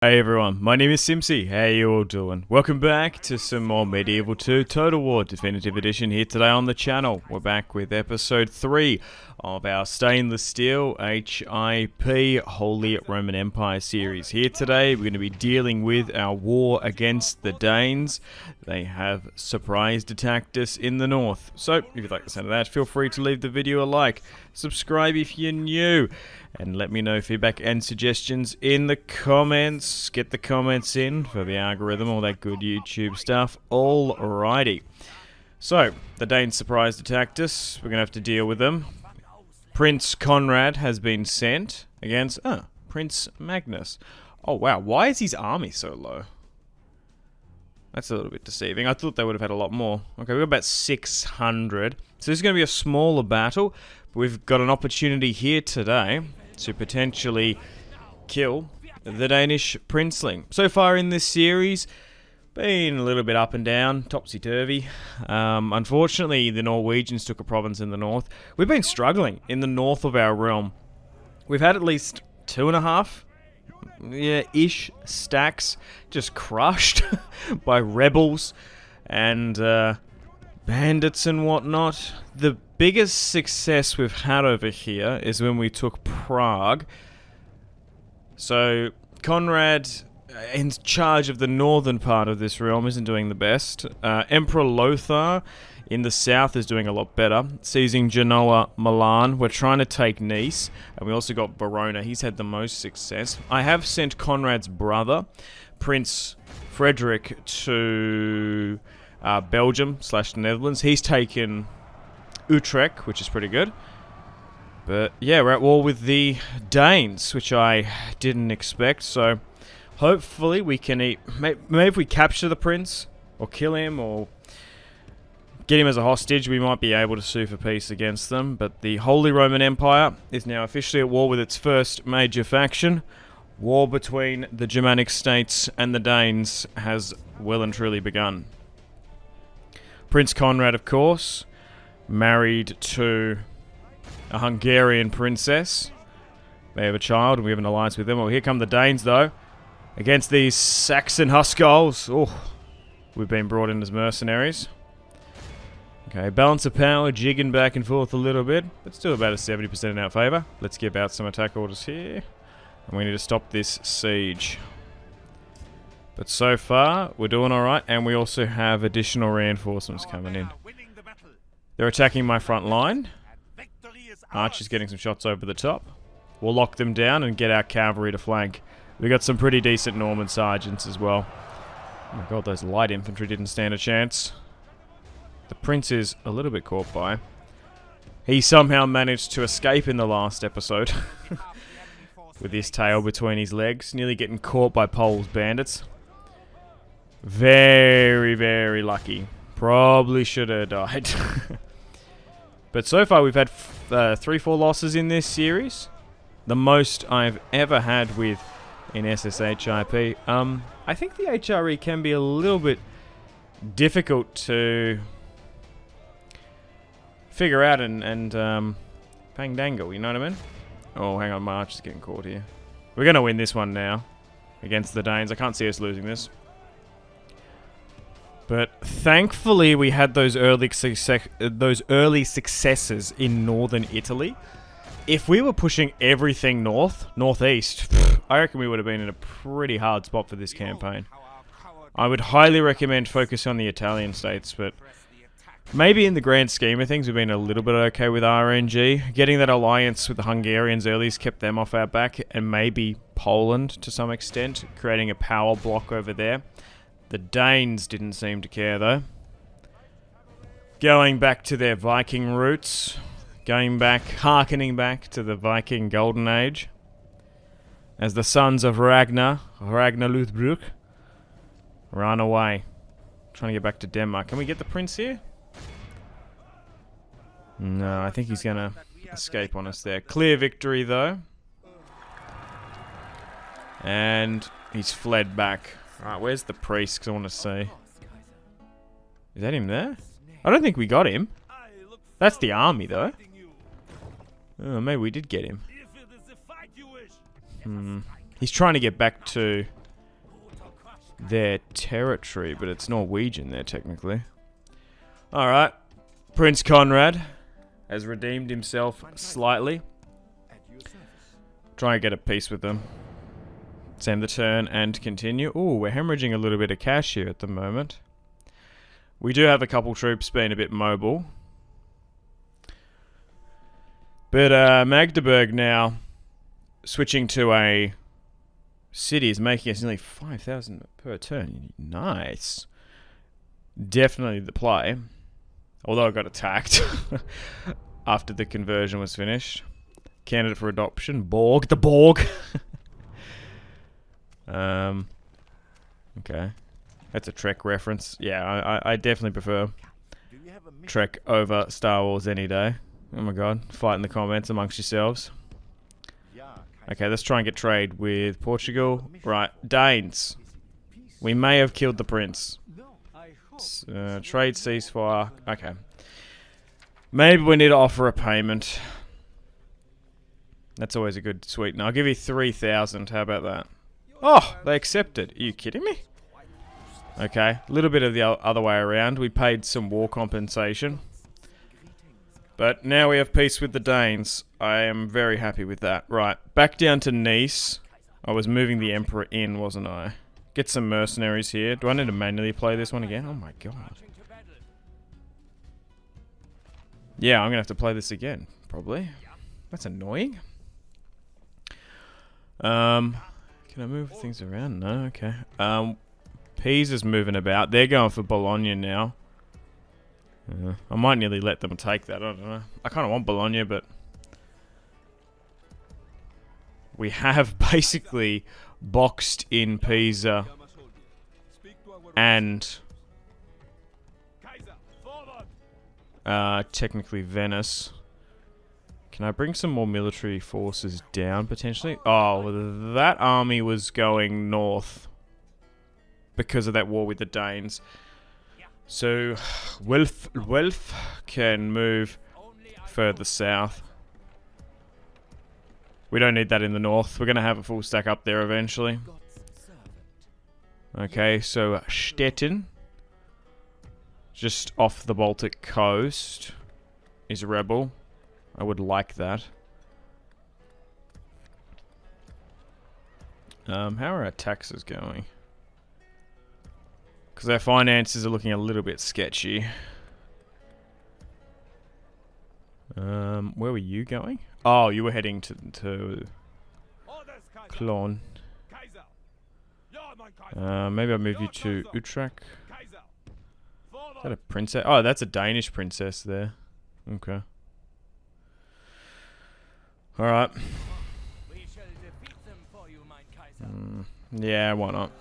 Hey everyone, my name is Simsy. How you all doing? Welcome back to some more Medieval 2 Total War Definitive Edition here today on the channel. We're back with episode 3 of our Stainless Steel HIP Holy Roman Empire series. Here today we're going to be dealing with our war against the Danes. They have surprise attacked us in the north. So if you'd like to send that, feel free to leave the video a like. Subscribe if you're new. And let me know feedback and suggestions in the comments. Get the comments in for the algorithm, all that good YouTube stuff. Alrighty. So, the Danes surprise attacked us. We're going to have to deal with them. Prince Conrad has been sent against Prince Magnus. Oh wow, why is his army so low? That's a little bit deceiving. I thought they would have had a lot more. Okay, we've got about 600. So this is going to be a smaller battle. We've got an opportunity here today to potentially kill the Danish princeling. So far in this series, been a little bit up and down, topsy-turvy. Unfortunately, the Norwegians took a province in the north. We've been struggling in the north of our realm. We've had at least 2.5, ish stacks just crushed by rebels and bandits and whatnot. The biggest success we've had over here is when we took Prague. So Conrad, in charge of the northern part of this realm, isn't doing the best. Emperor Lothar in the south is doing a lot better, seizing Genoa, Milan. We're trying to take Nice, and we also got Verona. He's had the most success. I have sent Conrad's brother, Prince Frederick, to Belgium/Netherlands. He's taken Utrecht, which is pretty good. But yeah, we're at war with the Danes, which I didn't expect. So hopefully we can maybe if we capture the prince or kill him or get him as a hostage, we might be able to sue for peace against them. But the Holy Roman Empire is now officially at war with its first major faction. War between the Germanic states and the Danes has well and truly begun. Prince Conrad, of course, married to a Hungarian princess. They have a child, and we have an alliance with them. Well, here come the Danes, though, against these Saxon Hussars. Oh, we've been brought in as mercenaries. Okay, balance of power, jigging back and forth a little bit, but still about a 70% in our favour. Let's give out some attack orders here, and we need to stop this siege. But so far, we're doing alright, and we also have additional reinforcements coming in. They're attacking my front line. Archer's getting some shots over the top. We'll lock them down and get our cavalry to flank. We got some pretty decent Norman sergeants as well. Oh my god, those light infantry didn't stand a chance. The prince is a little bit caught by. He somehow managed to escape in the last episode. With his tail between his legs, nearly getting caught by Pole's bandits. Very, very lucky. Probably should have died. But so far we've had 3-4 losses in this series. The most I've ever had with in SSHIP. I think the HRE can be a little bit difficult to figure out and bang dangle, you know what I mean? Oh, hang on, my archer's getting caught here. We're going to win this one now against the Danes. I can't see us losing this. But thankfully we had those early successes in northern Italy. If we were pushing everything northeast, I reckon we would have been in a pretty hard spot for this campaign. I would highly recommend focusing on the Italian states, but maybe in the grand scheme of things we've been a little bit okay with RNG. Getting that alliance with the Hungarians early has kept them off our back, and maybe Poland to some extent, creating a power block over there. The Danes didn't seem to care, though. Going back to their Viking roots. Harkening back to the Viking Golden Age. As the sons of Ragnar Lothbrok, run away. Trying to get back to Denmark. Can we get the prince here? No, I think he's going to escape on us there. Clear victory, though. And he's fled back. Alright, where's the priest? Because I want to see. Is that him there? I don't think we got him. That's the army, though. Oh, maybe we did get him. He's trying to get back to their territory, but it's Norwegian there technically. Alright. Prince Conrad has redeemed himself slightly. Try and get a peace with them. Send the turn and continue. Ooh, we're hemorrhaging a little bit of cash here at the moment. We do have a couple troops being a bit mobile. But Magdeburg now switching to a city is making us nearly 5,000 per turn. Nice. Definitely the play. Although I got attacked after the conversion was finished. Candidate for adoption. Borg. The Borg. Okay. That's a Trek reference. Yeah, I definitely prefer Trek over Star Wars any day. Oh my god. Fight in the comments amongst yourselves. Okay, let's try and get trade with Portugal. Right. Danes. We may have killed the prince. Trade ceasefire. Okay. Maybe we need to offer a payment. That's always a good sweetener. I'll give you 3,000. How about that? Oh, they accepted. Are you kidding me? Okay. A little bit of the other way around. We paid some war compensation. But now we have peace with the Danes. I am very happy with that. Right. Back down to Nice. I was moving the Emperor in, wasn't I? Get some mercenaries here. Do I need to manually play this one again? Oh my god. Yeah, I'm going to have to play this again. Probably. That's annoying. Can I move things around? No, okay. Pisa's moving about. They're going for Bologna now. I might nearly let them take that. I don't know. I kind of want Bologna, but we have basically boxed in Pisa and technically Venice. Can I bring some more military forces down potentially? Oh, that army was going north because of that war with the Danes. So Wilf can move further south. We don't need that in the north. We're going to have a full stack up there eventually. Okay, so Stettin, just off the Baltic coast, is a rebel. I would like that. How are our taxes going? Because our finances are looking a little bit sketchy. Where were you going? Oh, you were heading to Cologne. Maybe I'll move you to Utrecht. Is that a princess? Oh, that's a Danish princess there. Okay. Alright. Yeah, why not?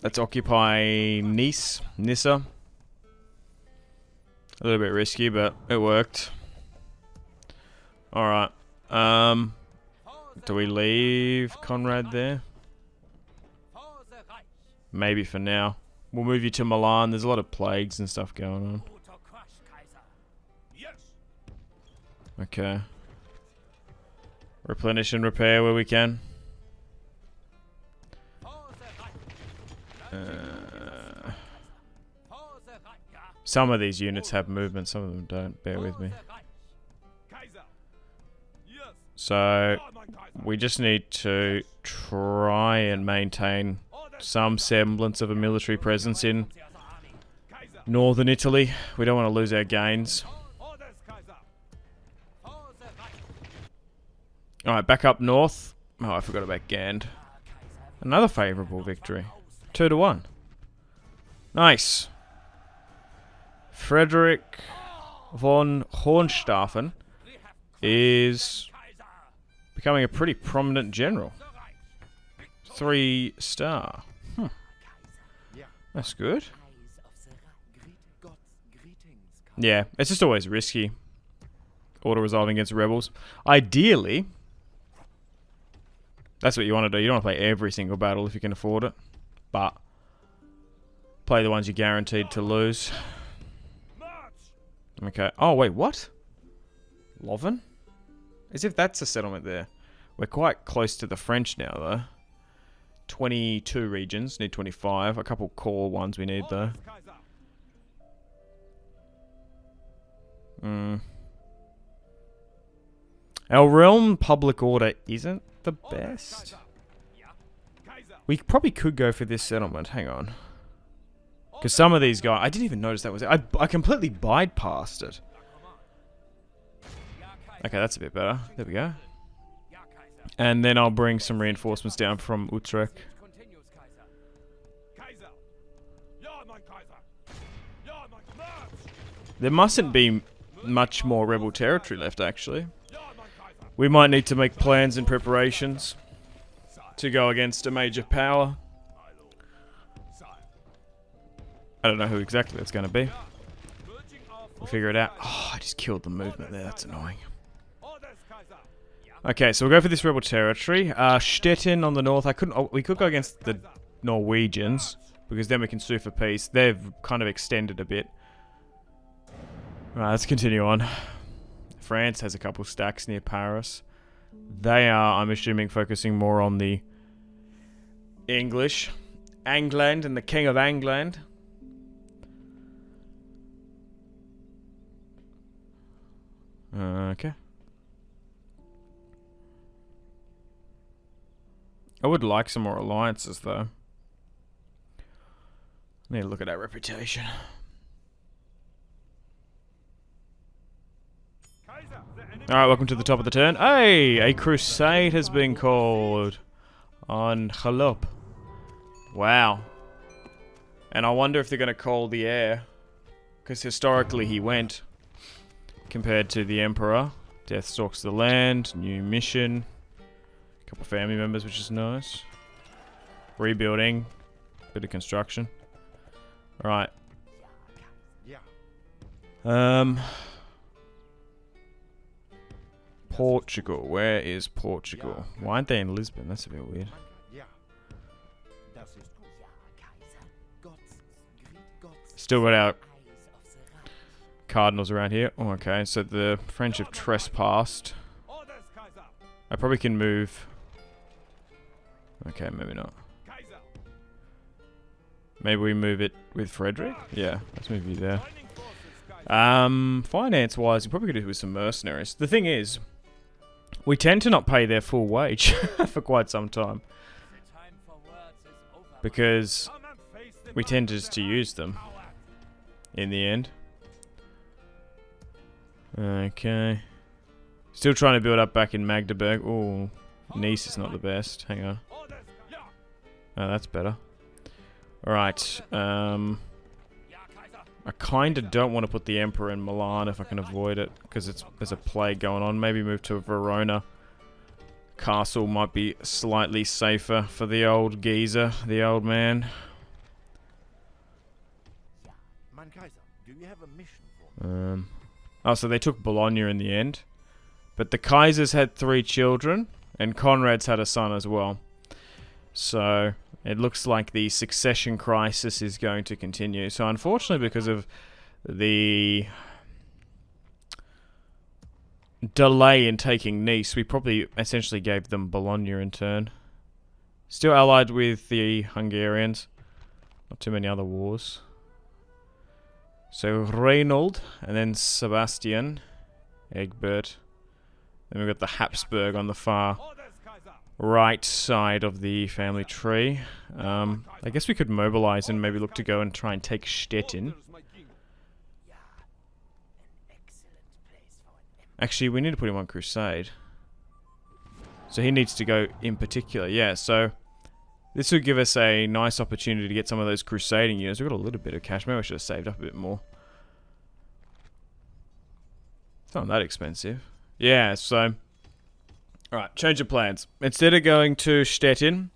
Let's occupy Nice. Nissa. A little bit risky, but it worked. Alright. Do we leave Conrad there? Maybe for now. We'll move you to Milan. There's a lot of plagues and stuff going on. Okay. Replenish and repair where we can. Some of these units have movement, some of them don't. Bear with me. So, we just need to try and maintain some semblance of a military presence in northern Italy. We don't want to lose our gains. Alright, back up north. Oh, I forgot about Gand. Another favourable victory. 2-1. Nice. Frederick von Hohenstaufen is becoming a pretty prominent general. 3-star. That's good. Yeah, it's just always risky. Auto-resolving against rebels. Ideally, that's what you want to do. You don't want to play every single battle if you can afford it. But play the ones you're guaranteed to lose. Okay. Oh, wait, what? Loven? As if that's a settlement there. We're quite close to the French now, though. 22 regions. Need 25. A couple core ones we need, though. Our realm public order isn't the best. We probably could go for this settlement. Hang on. Because some of these guys... I didn't even notice that was it. I completely bypassed it. Okay, that's a bit better. There we go. And then I'll bring some reinforcements down from Utrecht. There mustn't be much more rebel territory left, actually. We might need to make plans and preparations to go against a major power. I don't know who exactly that's going to be. We'll figure it out. Oh, I just killed the movement there. That's annoying. Okay, so we'll go for this rebel territory. Stettin on the north. We could go against the Norwegians, because then we can sue for peace. They've kind of extended a bit. Right, let's continue on. France has a couple stacks near Paris. They are, I'm assuming, focusing more on the English. England and the King of England. Okay. I would like some more alliances, though. Need to look at our reputation. Alright, welcome to the top of the turn. Hey! A crusade has been called on Chalop. Wow. And I wonder if they're going to call the heir. Because historically he went. Compared to the Emperor. Death stalks the land. New mission. A couple family members, which is nice. Rebuilding. Bit of construction. Alright. Portugal. Where is Portugal? Why aren't they in Lisbon? That's a bit weird. Still got our cardinals around here. Oh, okay, so the French have trespassed. I probably can move. Okay, maybe not. Maybe we move it with Frederick? Yeah, let's move you there. Finance-wise, we probably could do it with some mercenaries. The thing is, we tend to not pay their full wage for quite some time. Because we tend just to use them in the end. Okay. Still trying to build up back in Magdeburg. Oh, Nice is not the best. Hang on. Oh, that's better. Alright. I kind of don't want to put the Emperor in Milan if I can avoid it. Because there's a plague going on. Maybe move to Verona. Castle might be slightly safer for the old geezer. The old man. Do you have a mission for me? Oh, so they took Bologna in the end. But the Kaisers had 3 children. And Conrad's had a son as well. So it looks like the succession crisis is going to continue. So unfortunately, because of the delay in taking Nice, we probably essentially gave them Bologna in turn. Still allied with the Hungarians. Not too many other wars. So Reynold, and then Sebastian, Egbert. Then we've got the Habsburg on the far right side of the family tree. I guess we could mobilize and maybe look to go and try and take Stettin. Actually, we need to put him on crusade. So he needs to go in particular. Yeah, so this would give us a nice opportunity to get some of those crusading units. We've got a little bit of cash. Maybe I should have saved up a bit more. It's not that expensive. Yeah, so... Alright, change of plans. Instead of going to Stettin,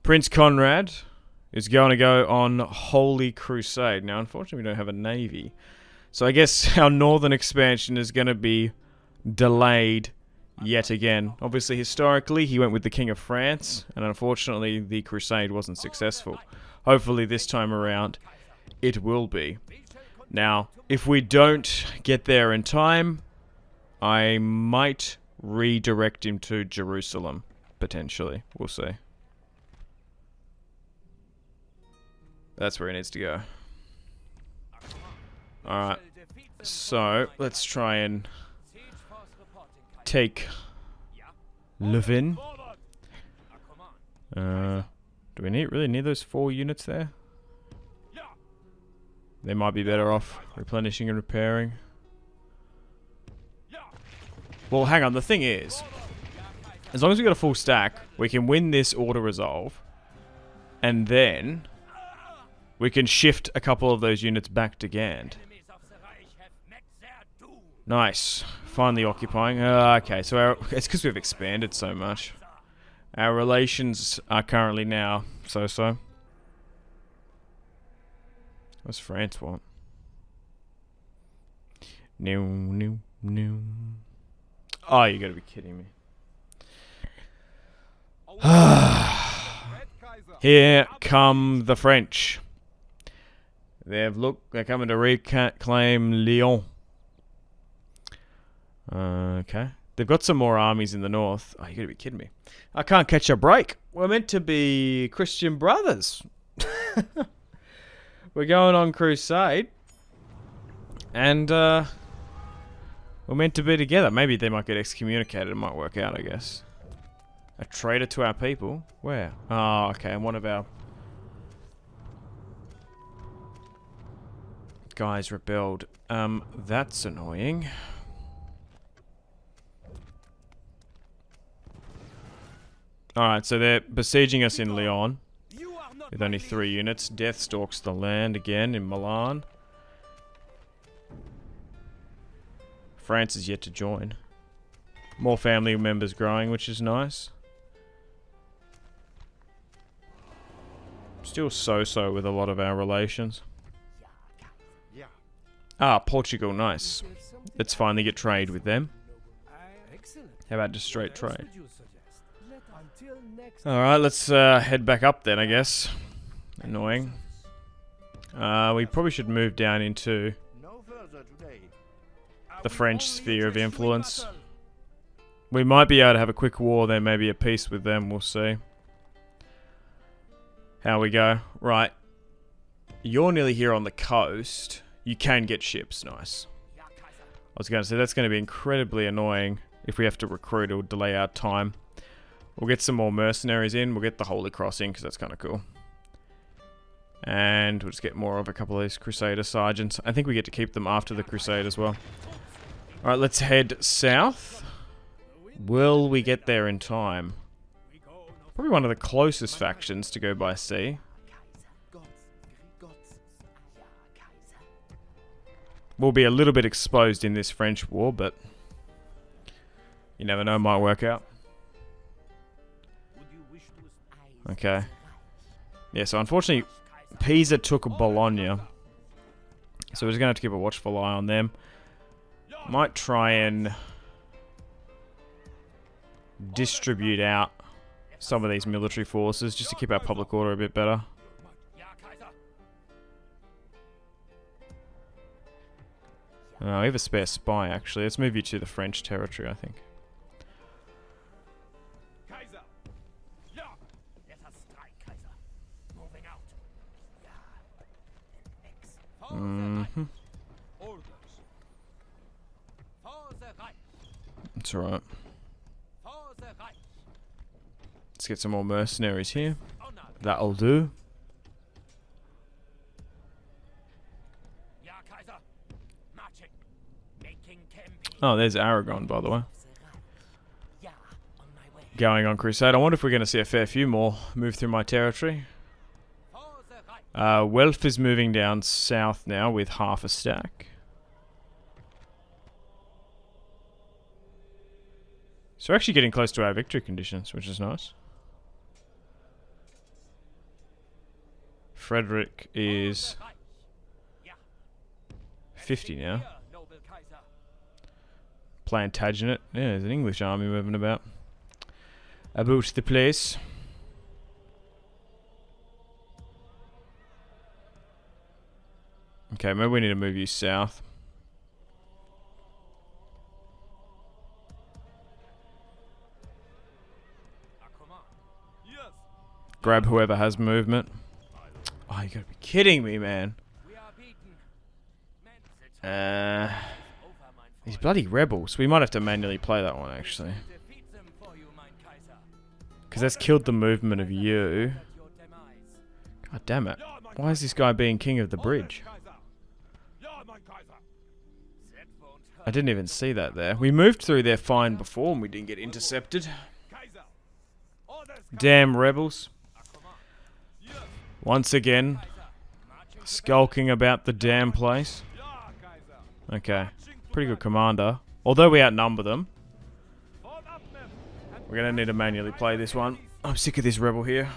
Prince Conrad is going to go on Holy Crusade. Now, unfortunately, we don't have a navy. So I guess our northern expansion is going to be delayed yet again. Obviously, historically, he went with the King of France, and unfortunately, the crusade wasn't successful. Hopefully, this time around, it will be. Now, if we don't get there in time, I might redirect him to Jerusalem, potentially. We'll see. That's where he needs to go. Alright. So, let's try and take Levin. Do we really need those 4 units there? They might be better off replenishing and repairing. Well, hang on. The thing is, as long as we got a full stack, we can win this auto-resolve. And then we can shift a couple of those units back to Gand. Nice. Finally occupying. Okay, so it's because we've expanded so much. Our relations are currently now so-so. What's France want? No. Oh, you gotta be kidding me. Here come the French. They're coming to reclaim Lyon. Okay. They've got some more armies in the north. Oh, you gotta be kidding me. I can't catch a break. We're meant to be Christian brothers. We're going on crusade. And, we're meant to be together. Maybe they might get excommunicated. It might work out, I guess. A traitor to our people? Where? Oh, okay. And one of our guys rebelled. That's annoying. Alright, so they're besieging us in Lyon. With only 3 units. Death stalks the land again in Milan. France is yet to join. More family members growing, which is nice. Still so-so with a lot of our relations. Ah, Portugal, nice. Let's finally get trade with them. How about just straight trade? Alright, let's head back up then, I guess. Annoying. We probably should move down into the French sphere of influence. We might be able to have a quick war, then maybe a peace with them, we'll see. How we go. Right. You're nearly here on the coast. You can get ships, nice. I was going to say, that's going to be incredibly annoying if we have to recruit or delay our time. We'll get some more mercenaries in. We'll get the Holy Cross in, because that's kind of cool. And we'll just get more of a couple of these Crusader sergeants. I think we get to keep them after the Crusade as well. Alright, let's head south. Will we get there in time? Probably one of the closest factions to go by sea. We'll be a little bit exposed in this French war, but you never know, might work out. Okay. Yeah, so unfortunately, Pisa took Bologna. So we're just going to have to keep a watchful eye on them. Might try and distribute out some of these military forces just to keep our public order a bit better. We have a spare spy, actually. Let's move you to the French territory, I think. That's alright. Let's get some more mercenaries here. That'll do. Oh, there's Aragon, by the way. Going on crusade. I wonder if we're going to see a fair few more move through my territory. Welf is moving down south now with half a stack. So we're actually getting close to our victory conditions, which is nice. Frederick is 50 now. Plantagenet. Yeah, there's an English army moving about the place. Okay, maybe we need to move you south. Grab whoever has movement. Oh, you gotta be kidding me, man. These bloody rebels. We might have to manually play that one, actually. Because that's killed the movement of you. God damn it. Why is this guy being king of the bridge? I didn't even see that there. We moved through there fine before and we didn't get intercepted. Damn rebels. Once again, skulking about the damn place. Okay. Pretty good commander. Although we outnumber them. We're going to need to manually play this one. I'm sick of this rebel here.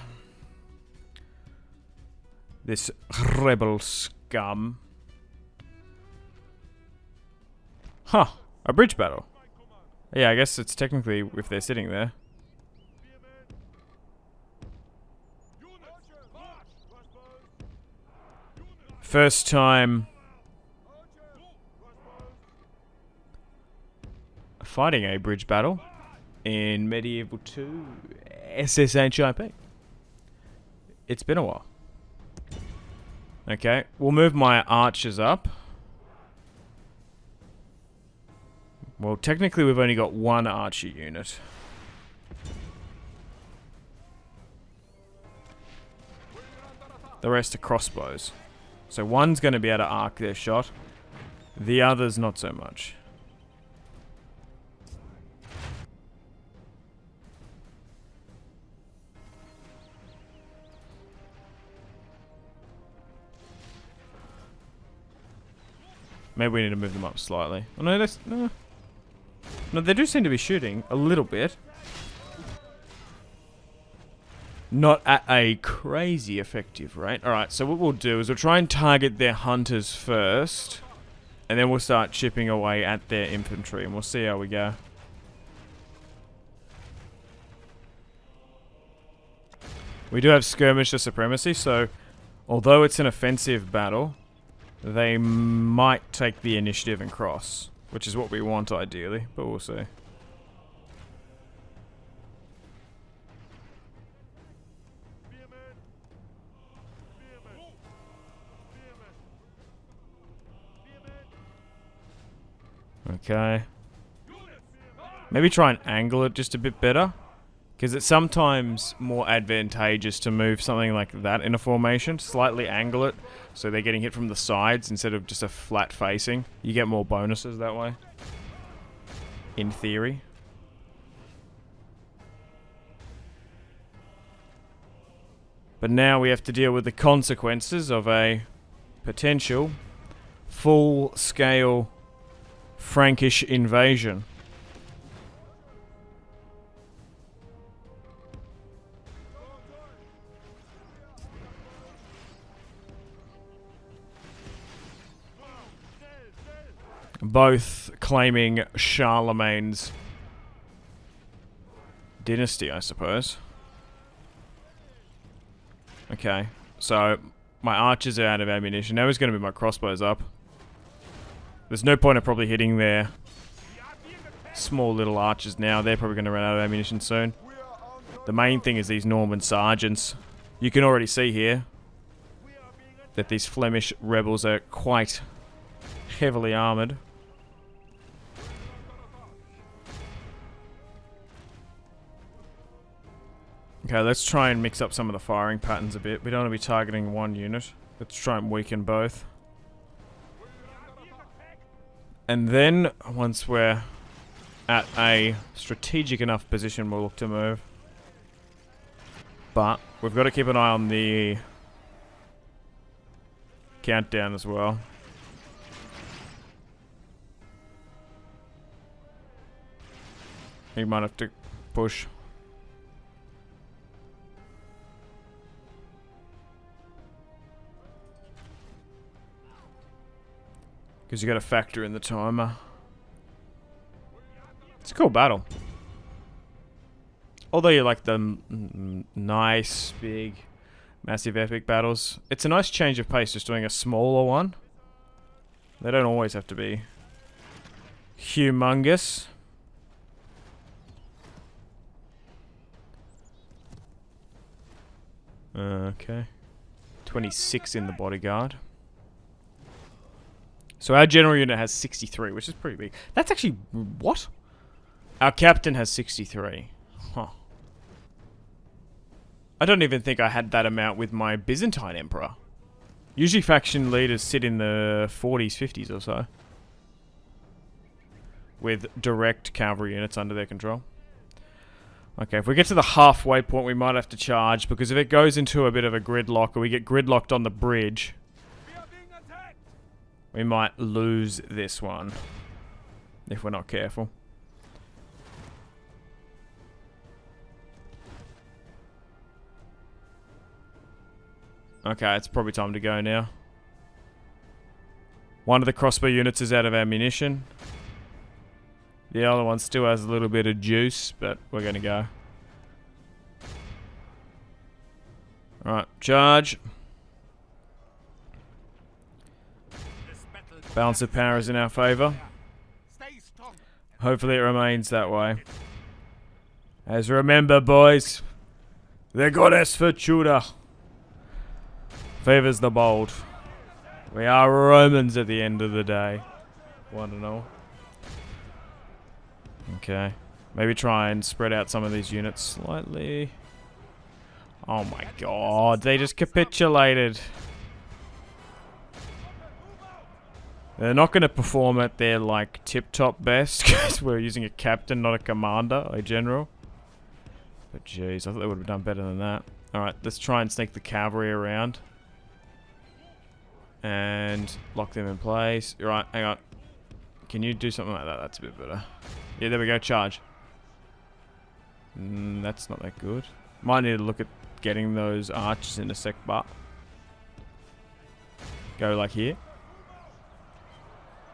This rebel scum. Huh. A bridge battle. Yeah, I guess it's technically if they're sitting there. First time fighting a bridge battle in Medieval 2 SSHIP. It's been a while. Okay, we'll move my archers up. Well, technically we've only got one archer unit. The rest are crossbows. So one's going to be able to arc their shot. The other's not so much. Maybe we need to move them up slightly. Oh no, that's... No. No, they do seem to be shooting a little bit. Not at a crazy effective rate. Alright, so what we'll do is we'll try and target their hunters first. And then we'll start chipping away at their infantry. And we'll see how we go. We do have skirmisher supremacy, so... Although it's an offensive battle... They might take the initiative and cross. Which is what we want ideally, but we'll see. Okay. Maybe try and angle it just a bit better. Because it's sometimes more advantageous to move something like that in a formation. Slightly angle it so they're getting hit from the sides instead of just a flat facing. You get more bonuses that way. In theory. But now we have to deal with the consequences of a potential full-scale Frankish invasion. Both claiming Charlemagne's dynasty, I suppose. Okay, so my archers are out of ammunition. Now he's going to be my crossbows up. There's no point of probably hitting their small little archers now. They're probably going to run out of ammunition soon. The main thing is these Norman sergeants. You can already see here that these Flemish rebels are quite heavily armoured. Okay, let's try and mix up some of the firing patterns a bit. We don't want to be targeting one unit. Let's try and weaken both. And then, once we're at a strategic enough position, we'll look to move. But, we've got to keep an eye on the countdown as well. You might have to push. Because you got to factor in the timer. It's a cool battle. Although you like the nice, big, massive, epic battles, it's a nice change of pace just doing a smaller one. They don't always have to be humongous. Okay. 26 in the bodyguard. So our general unit has 63, which is pretty big. That's actually... What? Our captain has 63. Huh. I don't even think I had that amount with my Byzantine emperor. Usually faction leaders sit in the 40s, 50s or so. With direct cavalry units under their control. Okay, if we get to the halfway point, we might have to charge, because if it goes into a bit of a gridlock, or we get gridlocked on the bridge, we might lose this one. If we're not careful. Okay, it's probably time to go now. One of the crossbow units is out of ammunition. The other one still has a little bit of juice, but we're going to go. Alright, charge. Balance of power is in our favour. Hopefully it remains that way. As remember, boys, the goddess Fortuna favours the bold. We are Romans at the end of the day. One and all. Okay. Maybe try and spread out some of these units slightly. Oh my god, they just capitulated. They're not going to perform at their, like, tip-top best, because we're using a captain, not a commander, a general. But jeez, I thought they would have done better than that. Alright, let's try and sneak the cavalry around. And lock them in place. Right, hang on. Can you do something like that? That's a bit better. Yeah, there we go, charge. That's not that good. Might need to look at getting those archers in a sec, but... Go like here.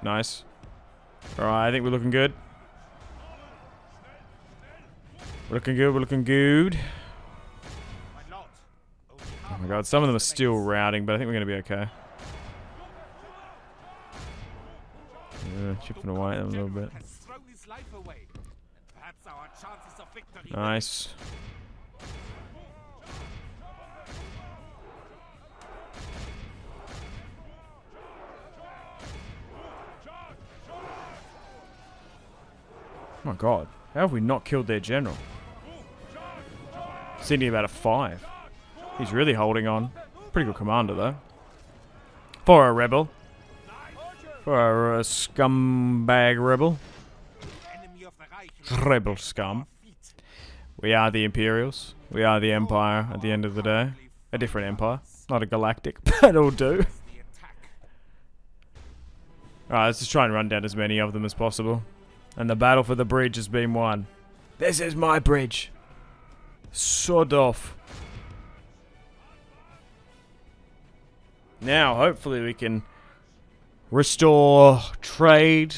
Nice. Alright, I think we're looking good. We're looking good, we're looking good. Oh my god, some of them are still routing, but I think we're going to be okay. Chipping away at them a little bit. Nice. Oh my god, how have we not killed their general? Sitting about a 5. He's really holding on. Pretty good commander though. For a rebel. For a scumbag rebel. Rebel scum. We are the Imperials. We are the Empire at the end of the day. A different empire. Not a galactic, but it'll do. Alright, let's just try and run down as many of them as possible. And the battle for the bridge has been won. This is my bridge. Sod off. Now, hopefully we can restore trade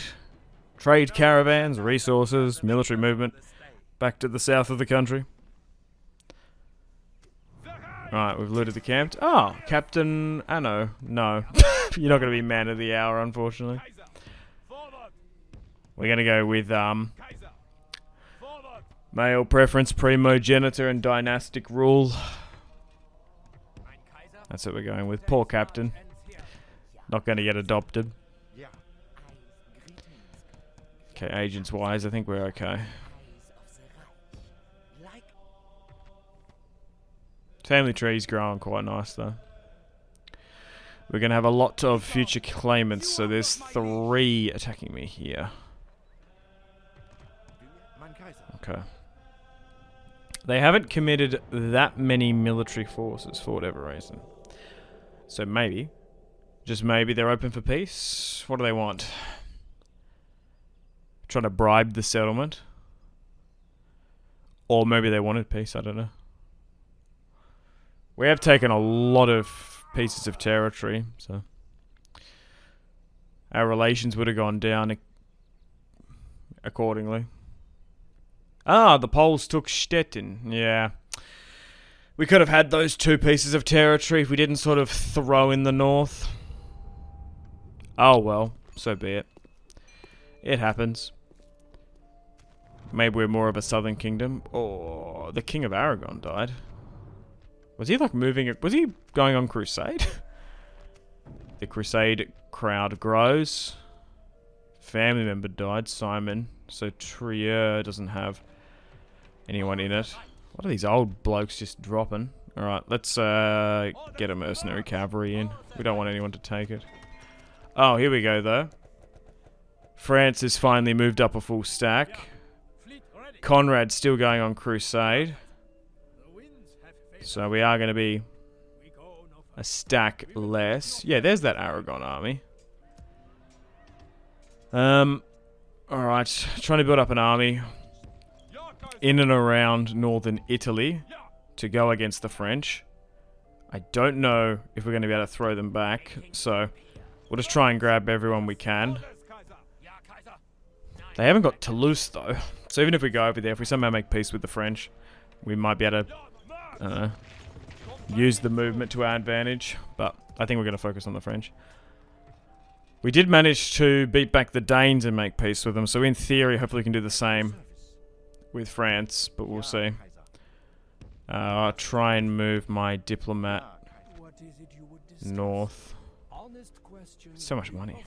caravans, resources, military movement back to the south of the country. Right, we've looted the camp. Oh, Captain Anno. No. You're not going to be man of the hour, unfortunately. We're going to go with male preference, primogeniture, and dynastic rule. That's what we're going with. Poor captain. Not going to get adopted. Okay, agents-wise, I think we're okay. Family tree's growing quite nice, though. We're going to have a lot of future claimants, so there's 3 attacking me here. Okay. They haven't committed that many military forces for whatever reason. So maybe, just maybe, they're open for peace. What do they want? Trying to bribe the settlement? Or maybe they wanted peace, I don't know. We have taken a lot of pieces of territory, so our relations would have gone down accordingly. Ah, the Poles took Stettin. Yeah. We could have had those 2 pieces of territory if we didn't sort of throw in the north. Oh well, so be it. It happens. Maybe we're more of a southern kingdom. Oh, the King of Aragon died. Was he like moving it? Was he going on crusade? The crusade crowd grows. Family member died, Simon. So Trier doesn't have anyone in it. What are these old blokes just dropping? Alright, let's get a mercenary cavalry in. We don't want anyone to take it. Oh, here we go though. France has finally moved up a full stack. Conrad's still going on crusade. So we are going to be a stack less. Yeah, there's that Aragon army. Alright, trying to build up an army in and around northern Italy to go against the French. I don't know if we're going to be able to throw them back, so we'll just try and grab everyone we can. They haven't got Toulouse though, so even if we go over there, if we somehow make peace with the French, we might be able to use the movement to our advantage, but I think we're going to focus on the French. We did manage to beat back the Danes and make peace with them, so in theory, hopefully we can do the same with France, but we'll see. I'll try and move my diplomat north. So much money.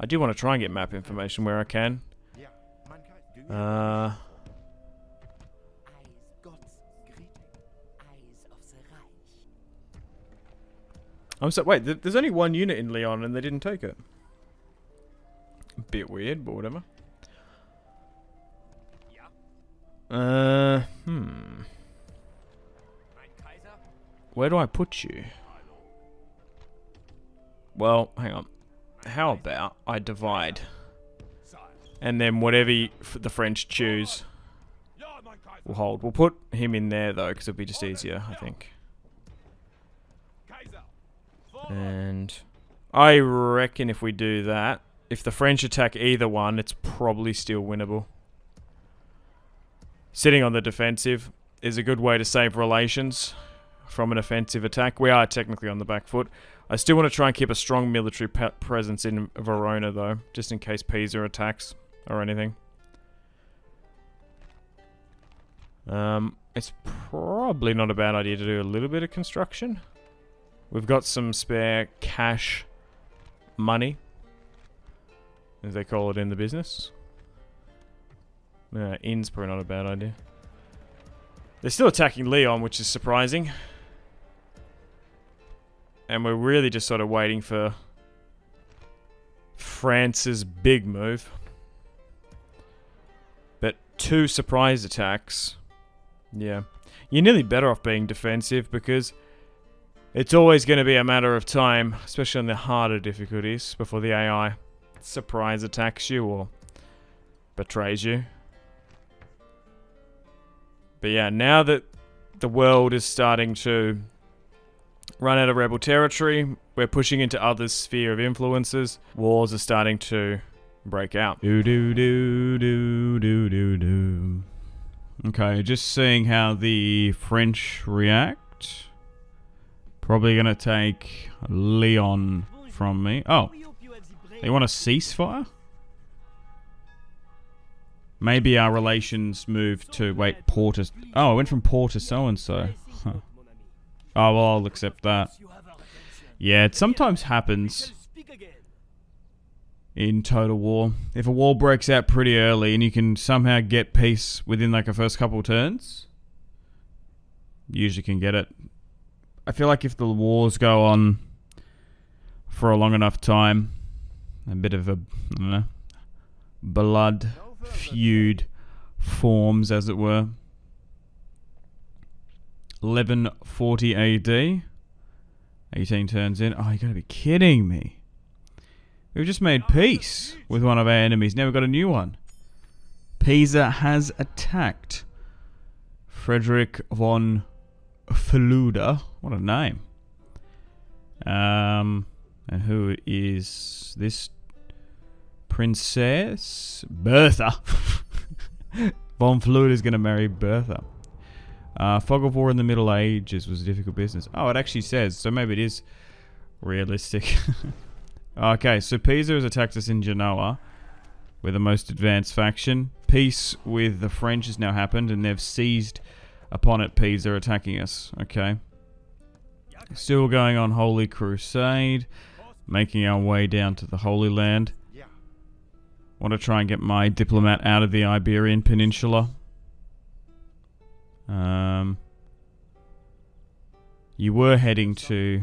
I do want to try and get map information where I can. I'm so wait. There's only one unit in Lyon, and they didn't take it. A bit weird, but whatever. Where do I put you? Well, hang on. How about I divide? And then whatever the French choose, we'll hold. We'll put him in there, though, because it'll be just easier, I think. And I reckon if we do that, if the French attack either one, it's probably still winnable. Sitting on the defensive is a good way to save relations from an offensive attack. We are technically on the back foot. I still want to try and keep a strong military presence in Verona, though, just in case Pisa attacks or anything. It's probably not a bad idea to do a little bit of construction. We've got some spare cash money, as they call it in the business. Inn's probably not a bad idea. They're still attacking Lyon, which is surprising. And we're really just sort of waiting for France's big move. But 2 surprise attacks. Yeah. You're nearly better off being defensive because it's always going to be a matter of time, especially on the harder difficulties, before the AI surprise attacks you or betrays you. But yeah, now that the world is starting to run out of rebel territory, we're pushing into other sphere of influences. Wars are starting to break out. Okay, just seeing how the French react. Probably gonna take Lyon from me. Oh, they want a ceasefire? Maybe our relations moved to, wait, Porter. Oh, I went from Port to so-and-so. Huh. Oh, well, I'll accept that. Yeah, it sometimes happens in Total War. If a war breaks out pretty early and you can somehow get peace within like a first couple turns, you usually can get it. I feel like if the wars go on for a long enough time, a bit of a, I don't know, blood feud forms, as it were. 1140 AD. 18 turns in. Oh, you gotta be kidding me. We've just made peace with one of our enemies. Now we've got a new one. Pisa has attacked. Frederick von Feluda. What a name. And who is this? Princess Bertha. Von Feluda is going to marry Bertha. Fog of War in the Middle Ages was a difficult business. Oh, it actually says, so maybe it is realistic. Okay, so Pisa has attacked us in Genoa. We're the most advanced faction. Peace with the French has now happened, and they've seized upon it. Pisa attacking us. Okay. Still going on Holy Crusade. Making our way down to the Holy Land. Want to try and get my diplomat out of the Iberian Peninsula. You were heading to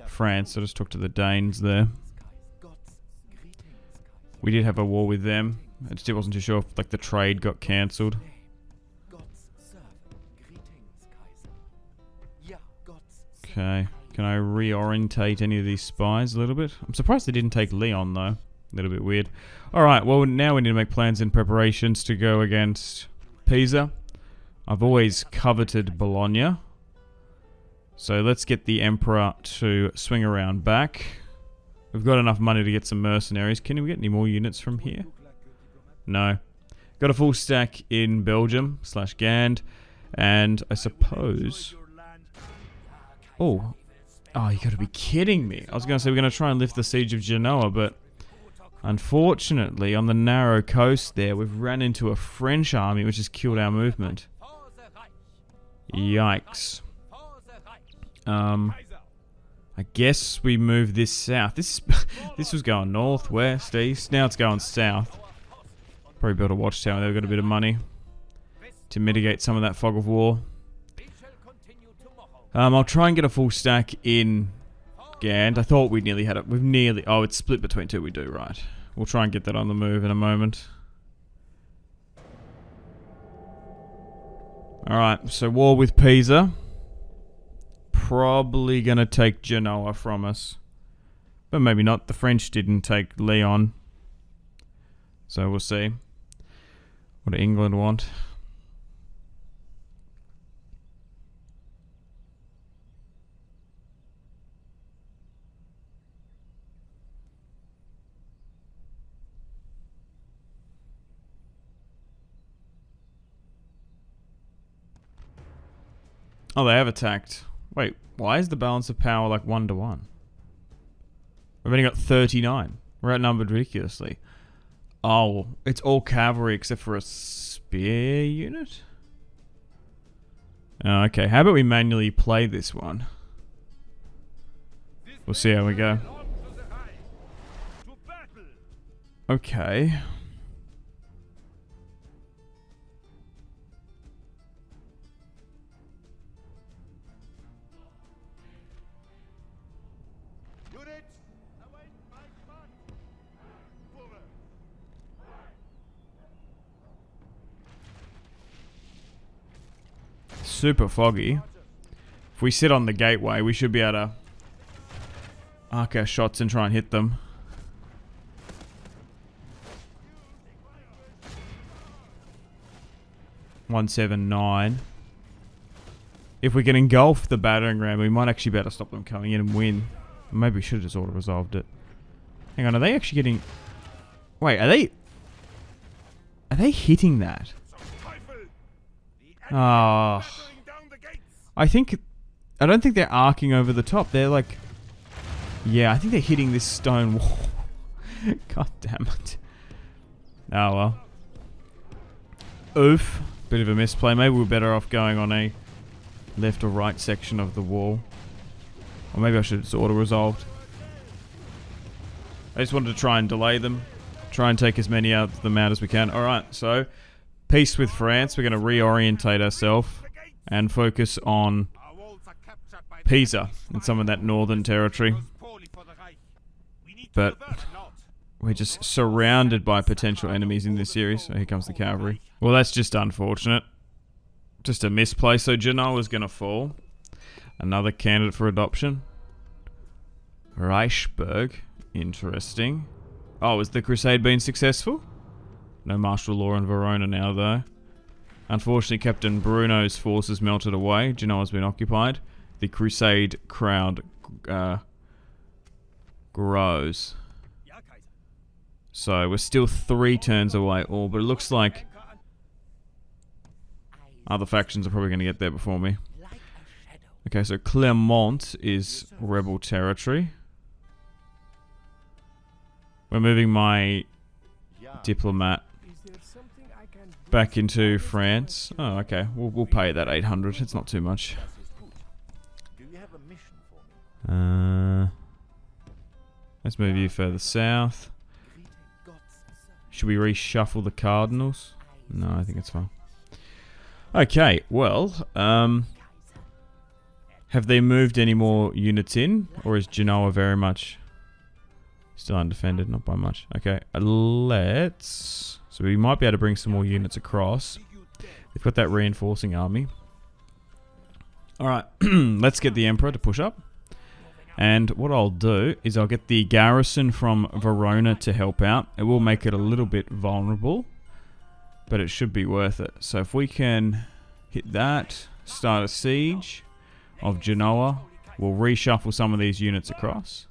France. I just talked to the Danes there. We did have a war with them. I still wasn't too sure if like the trade got cancelled. Okay. Can I reorientate any of these spies a little bit? I'm surprised they didn't take Leon though. A little bit weird. Alright, well now we need to make plans and preparations to go against Pisa. I've always coveted Bologna. So let's get the Emperor to swing around back. We've got enough money to get some mercenaries. Can we get any more units from here? No. Got a full stack in Belgium / Gand. And I suppose... Oh, you gotta be kidding me. I was gonna say we're gonna try and lift the siege of Genoa, but unfortunately on the narrow coast there we've ran into a French army which has killed our movement. Yikes. I guess we move this south. This was going north, west, east. Now it's going south. Probably build a watchtower. They've got a bit of money to mitigate some of that fog of war. I'll try and get a full stack in Gand. I thought we nearly had it. We've nearly... Oh, it's split between two. We do, right. We'll try and get that on the move in a moment. Alright, so war with Pisa. Probably going to take Genoa from us. But maybe not. The French didn't take Leon. So we'll see. What do England want? Oh, they have attacked. Wait, why is the balance of power like 1-to-1? We've only got 39. We're outnumbered ridiculously. Oh, it's all cavalry except for a spear unit? Oh, okay, how about we manually play this one? We'll see how we go. Okay. Super foggy. If we sit on the gateway, we should be able to arc our shots and try and hit them. $179. If we can engulf the battering ram, we might actually be able to stop them coming in and win. Maybe we should have just auto-resolved it. Hang on, are they actually getting... Wait, are they hitting that? Oh... I don't think they're arcing over the top. They're like... Yeah, I think they're hitting this stone wall. God damn it. Oh well. Oof. Bit of a misplay. Maybe we're better off going on a left or right section of the wall. Or maybe I should have just auto-resolved. I just wanted to try and delay them. Try and take as many of them out as we can. Alright, so... Peace with France. We're going to reorientate ourselves. And focus on Pisa and some of that northern territory. But we're just surrounded by potential enemies in this series. So here comes the cavalry. Well, that's just unfortunate. Just a misplay. So Genoa is going to fall. Another candidate for adoption. Reichsburg. Interesting. Oh, has the crusade been successful? No martial law in Verona now, though. Unfortunately, Captain Bruno's forces melted away. Genoa's been occupied. The crusade crowd grows. So we're still 3 turns away all, but it looks like other factions are probably going to get there before me. Okay, so Clermont is rebel territory. We're moving my diplomat back into France. Oh, okay. We'll pay that 800. It's not too much. Let's move you further south. Should we reshuffle the cardinals? No, I think it's fine. Okay, well, have they moved any more units in? Or is Genoa very much still undefended? Not by much. Okay, let's... So we might be able to bring some more units across. They've got that reinforcing army. Alright, let's get the Emperor to push up. And what I'll do is I'll get the garrison from Verona to help out. It will make it a little bit vulnerable, but it should be worth it. So if we can hit that, start a siege of Genoa, we'll reshuffle some of these units across.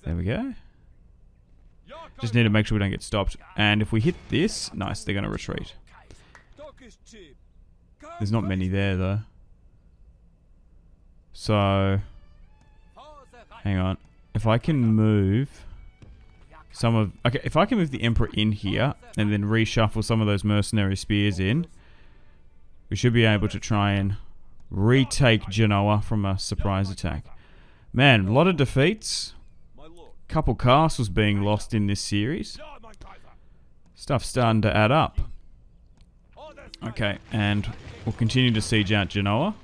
There we go. Just need to make sure we don't get stopped. And if we hit this, nice, they're going to retreat. There's not many there though. So, hang on. If I can move some of... Okay, if I can move the Emperor in here and then reshuffle some of those mercenary spears in, we should be able to try and retake Genoa from a surprise attack. Man, a lot of defeats. Couple castles being lost in this series. Stuff's starting to add up. Okay, and we'll continue to siege out Genoa.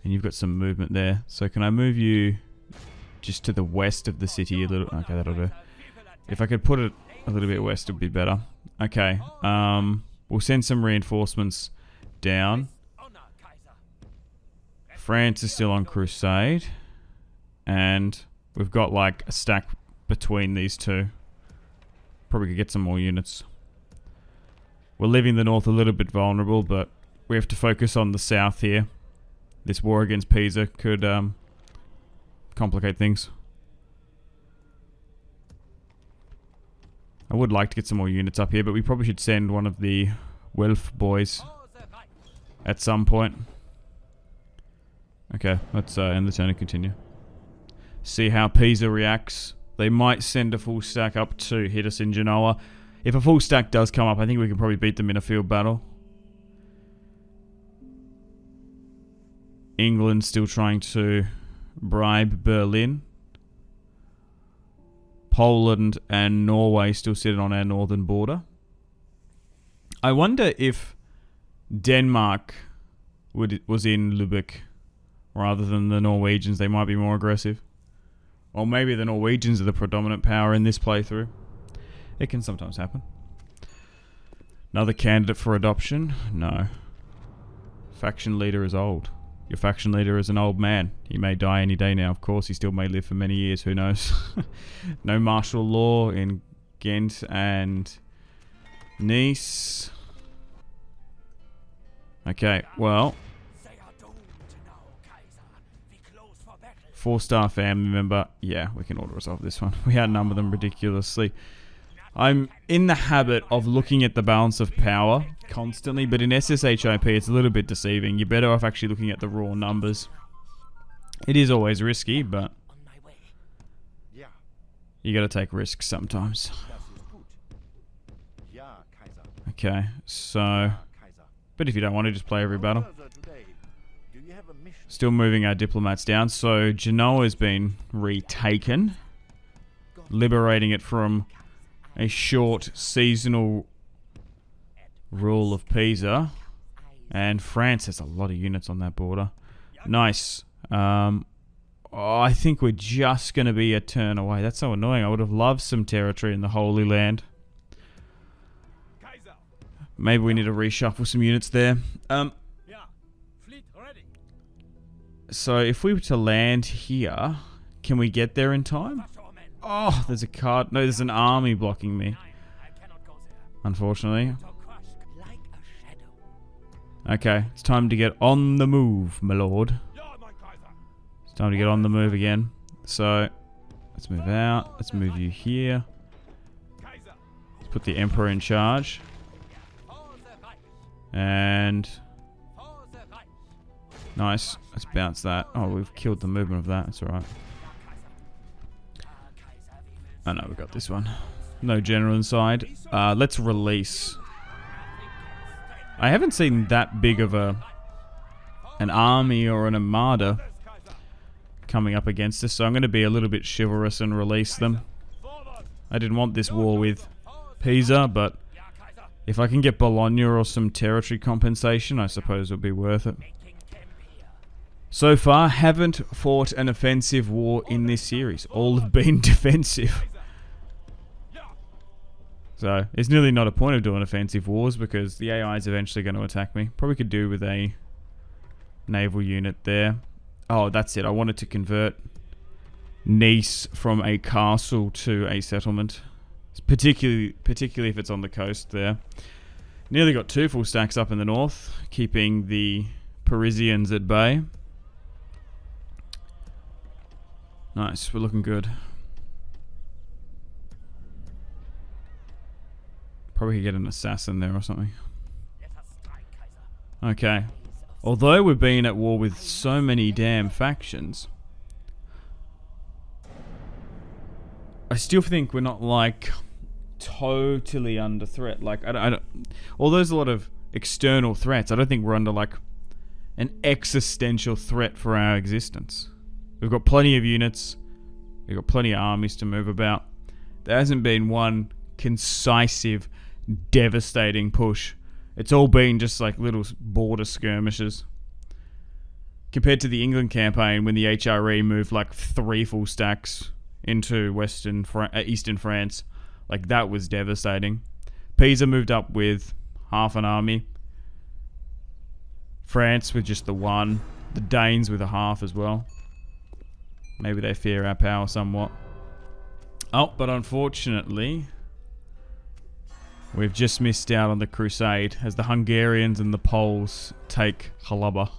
And you've got some movement there. So can I move you just to the west of the city a little? Okay, that'll do. If I could put it a little bit west, it would be better. Okay, we'll send some reinforcements down. France is still on crusade. And we've got like a stack between these two. Probably could get some more units. We're leaving the north a little bit vulnerable, but we have to focus on the south here. This war against Pisa could complicate things. I would like to get some more units up here, but we probably should send one of the Welf boys at some point. Okay, let's end the turn and continue. See how Pisa reacts. They might send a full stack up to hit us in Genoa. If a full stack does come up, I think we can probably beat them in a field battle. England still trying to bribe Berlin. Poland and Norway still sitting on our northern border. I wonder if Denmark was in Lübeck rather than the Norwegians. They might be more aggressive. Or maybe the Norwegians are the predominant power in this playthrough. It can sometimes happen. Another candidate for adoption? No. Faction leader is old. Your faction leader is an old man. He may die any day now. Of course, he still may live for many years. Who knows? No martial law in Ghent and Nice. Okay, well. 4-star family member. Yeah, we can auto-resolve this one. We outnumber them ridiculously. I'm in the habit of looking at the balance of power constantly, but in SSHIP it's a little bit deceiving. You're better off actually looking at the raw numbers. It is always risky, but you gotta take risks sometimes. Okay, so... But if you don't want to, just play every battle. Still moving our diplomats down. So Genoa has been retaken, liberating it from a short seasonal rule of Pisa. And France has a lot of units on that border. Nice. I think we're just going to be a turn away. That's so annoying. I would have loved some territory in the Holy Land. Maybe we need to reshuffle some units there. So if we were to land here, can we get there in time? Oh, there's a card. No, there's an army blocking me. Unfortunately. Okay, it's time to get on the move, my lord. It's time to get on the move again. So, let's move out. Let's move you here. Let's put the Emperor in charge. And... Nice. Let's bounce that. Oh, we've killed the movement of that. That's alright. Oh no, we got this one. No general inside. Let's release. I haven't seen that big of an an army or an armada coming up against us, so I'm going to be a little bit chivalrous and release them. I didn't want this war with Pisa, but if I can get Bologna or some territory compensation, I suppose it'll be worth it. So far, haven't fought an offensive war in this series. All have been defensive. So, it's nearly not a point of doing offensive wars because the AI is eventually going to attack me. Probably could do with a naval unit there. Oh, that's it. I wanted to convert Nice from a castle to a settlement. Particularly if it's on the coast there. Nearly got 2 full stacks up in the north, keeping the Parisians at bay. Nice, we're looking good. Probably could get an assassin there or something. Okay. Although we've been at war with so many damn factions, I still think we're not, like, totally under threat. Like, I don't, although there's a lot of external threats, I don't think we're under, like, an existential threat for our existence. We've got plenty of units. We've got plenty of armies to move about. There hasn't been one concisive, devastating push. It's all been just like little border skirmishes. Compared to the England campaign when the HRE moved like 3 full stacks into eastern France. Like, that was devastating. Pisa moved up with half an army. France with just the 1. The Danes with a half as well. Maybe they fear our power somewhat. Oh, but unfortunately, we've just missed out on the crusade as the Hungarians and the Poles take Halaba.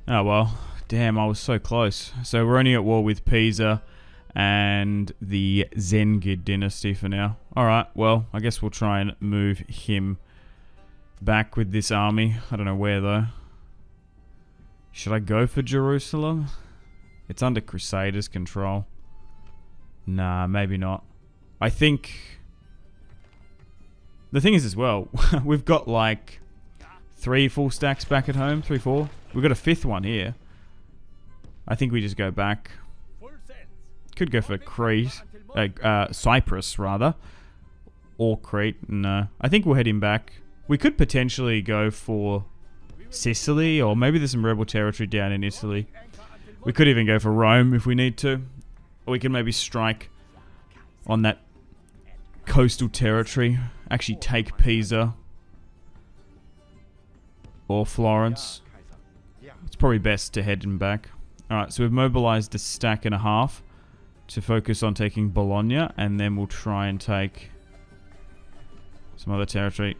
Oh well, damn, I was so close. So we're only at war with Pisa and the Zengid dynasty for now. Alright, well, I guess we'll try and move him back with this army. I don't know where though. Should I go for Jerusalem? It's under Crusaders' control. Nah, maybe not. I think... The thing is as well, we've got like 3 full stacks back at home. 3, 4. We've got a 5th one here. I think we just go back. Could go for Crete. Cyprus, rather. Or Crete. No. I think we'll head him back. We could potentially go for Sicily, or maybe there's some rebel territory down in Italy. We could even go for Rome if we need to. Or we can maybe strike on that coastal territory. Actually take Pisa. Or Florence. It's probably best to head him back. Alright, so we've mobilized a stack and a half to focus on taking Bologna, and then we'll try and take some other territory.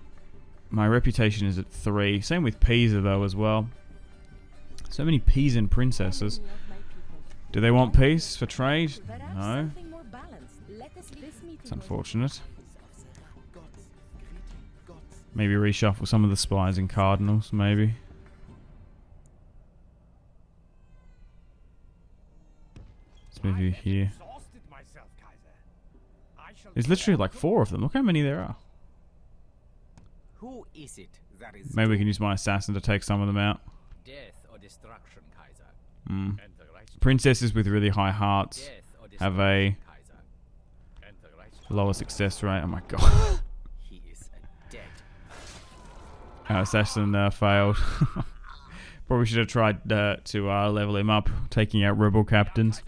My reputation is at 3. Same with Pisa though as well. So many Pisan princesses. Do they want peace for trade? No. It's unfortunate. Maybe reshuffle some of the spies and cardinals, maybe. Let's move you here. There's literally like 4 of them. Look how many there are. Who is it that is Maybe we can use my assassin to take some of them out. death or destruction, Kaiser? Princesses with really high hearts Death or have a Kaiser? lower success rate. Oh my god. He is dead. Our assassin failed. Probably should have tried to level him up, taking out rebel captains.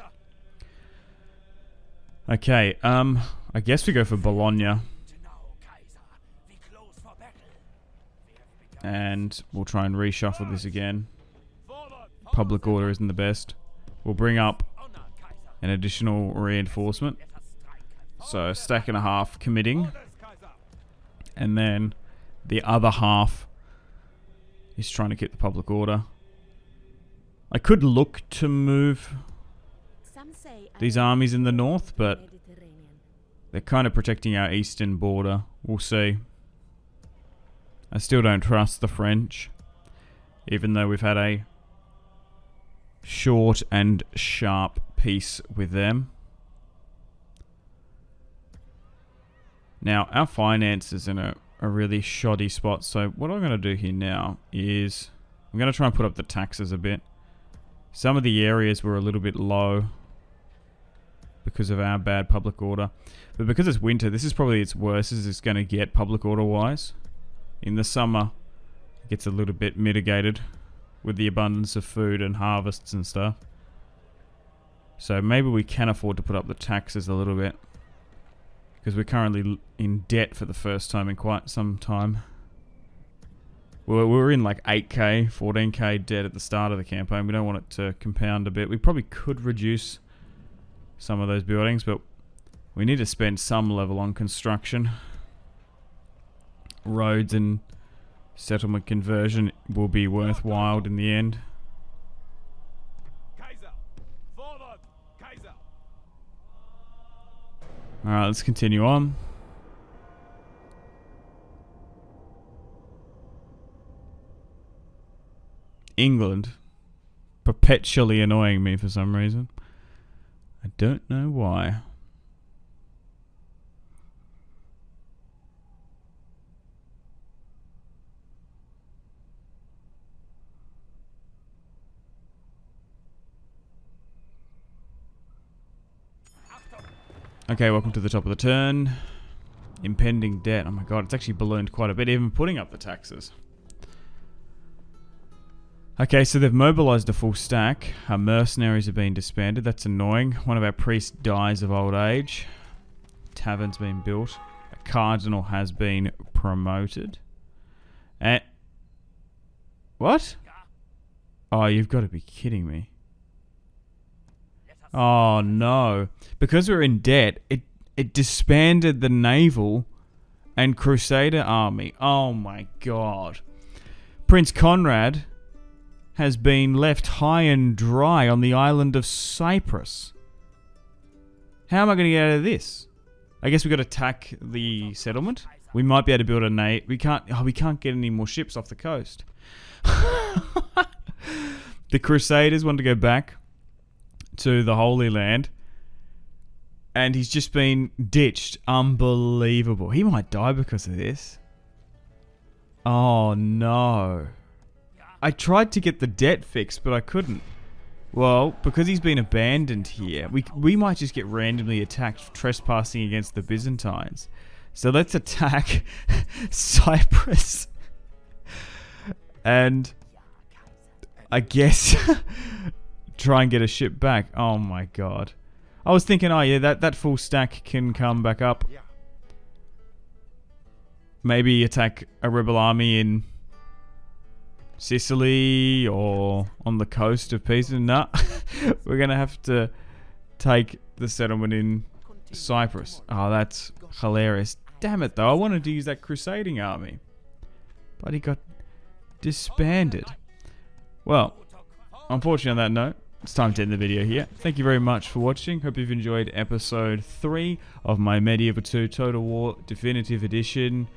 Okay, I guess we go for Bologna. And we'll try and reshuffle this again. Public order isn't the best. We'll bring up an additional reinforcement. So a stack and a half committing. And then the other half is trying to keep the public order. I could look to move these armies in the north, but they're kind of protecting our eastern border. We'll see. I still don't trust the French, even though we've had a short and sharp peace with them. Now, our finances are in a a really shoddy spot. So what I'm going to do here now is I'm going to try and put up the taxes a bit. Some of the areas were a little bit low because of our bad public order. But because it's winter, this is probably its worst as it's going to get public order wise. In the summer, it gets a little bit mitigated with the abundance of food and harvests and stuff. So maybe we can afford to put up the taxes a little bit, because we're currently in debt for the first time in quite some time. We were in like 8k, 14k debt at the start of the campaign. We don't want it to compound a bit. We probably could reduce some of those buildings, but we need to spend some level on construction. Roads and settlement conversion will be worthwhile in the end. Alright, let's continue on. England. Perpetually annoying me for some reason. I don't know why. Okay, welcome to the top of the turn. Impending debt. Oh my god, it's actually ballooned quite a bit, even putting up the taxes. Okay, so they've mobilized a full stack. Our mercenaries are being disbanded. That's annoying. One of our priests dies of old age. Tavern's been built. A cardinal has been promoted. And... what? Oh, you've got to be kidding me. Oh no. Because we're in debt, it disbanded the naval and crusader army. Oh my god. Prince Conrad has been left high and dry on the island of Cyprus. How am I going to get out of this? I guess we've got to attack the settlement. We might be able to build a we can't get any more ships off the coast. The Crusaders want to go back to the Holy Land, and he's just been ditched. Unbelievable. He might die because of this. Oh no. I tried to get the debt fixed, but I couldn't. Well, because he's been abandoned here, we might just get randomly attacked trespassing against the Byzantines. So let's attack Cyprus. And I guess try and get a ship back. Oh my god. I was thinking, oh yeah, that full stack can come back up. Maybe attack a rebel army in Sicily or on the coast of Pisa. Nah, we're going to have to take the settlement in Cyprus. Oh, that's hilarious. Damn it though, I wanted to use that crusading army, but he got disbanded. Well, unfortunately on that note, it's time to end the video here. Thank you very much for watching. Hope you've enjoyed episode 3 of my Medieval 2 Total War Definitive Edition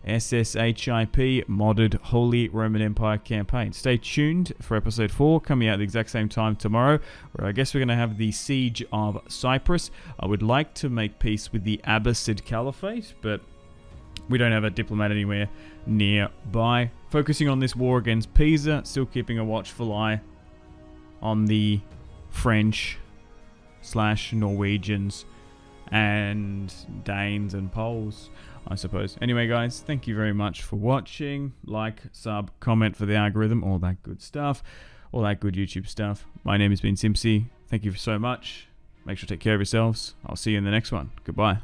SSHIP modded Holy Roman Empire campaign. Stay tuned for episode 4 coming out at the exact same time tomorrow, where I guess we're going to have the siege of Cyprus. I would like to make peace with the Abbasid Caliphate, but we don't have a diplomat anywhere nearby. Focusing on this war against Pisa, still keeping a watchful eye on the French / Norwegians and Danes and Poles, I suppose. Anyway guys, thank you very much for watching. Like, sub, comment for the algorithm, all that good stuff, all that good YouTube stuff. My name has been Simpsy. Thank you so much. Make sure to take care of yourselves. I'll see you in the next one. Goodbye.